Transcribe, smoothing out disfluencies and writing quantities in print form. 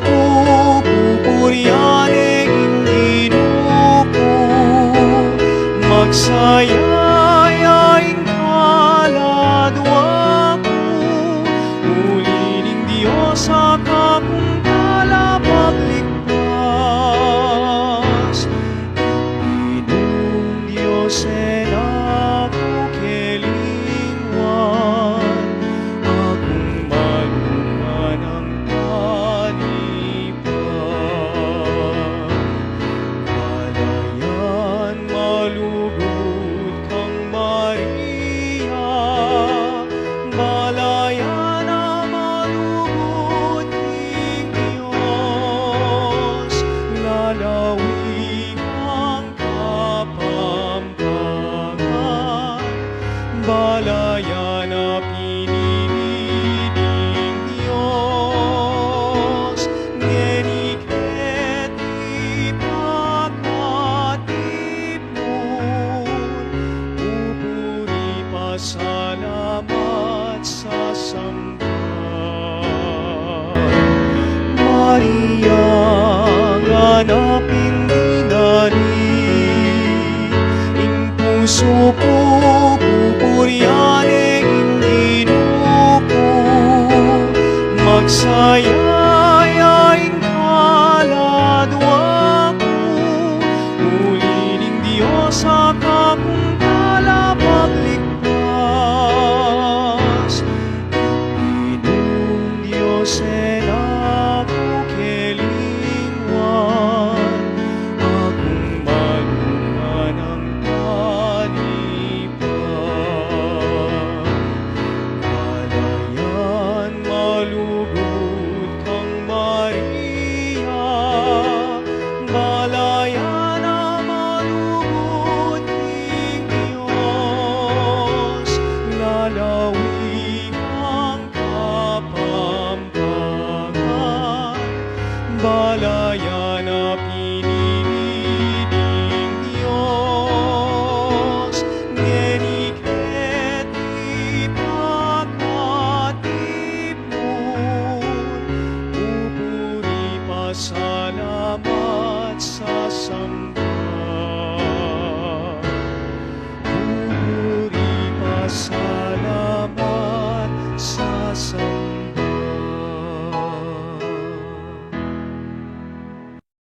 pupurianing Ginoo, magsayayaing kaladwa ko, ulining Diyos sa kakong kalapagligtas. Ginong Diyos en ako kelingwan, akong malungan ang panipan. Kalayan malugod kang Maria, balayan na malugod king Diyos, lalawig ang kapampangan, balayan na piniling Diyos, ngeniket ipagkatipon, pupuri pasalamat sa samba. Maria, ganapin dinari, ing puso ko pupurianing Ginoo, magsayayaing kaladwa ko, ulining Diyos sa kakong kalapagligtas. Ginong Diyos en ako kelingwan, akong malungan ang panipan. Kalayan malugod kang Maria, balayan na malugod king Diyos, lalawig ang kapampangan, balayan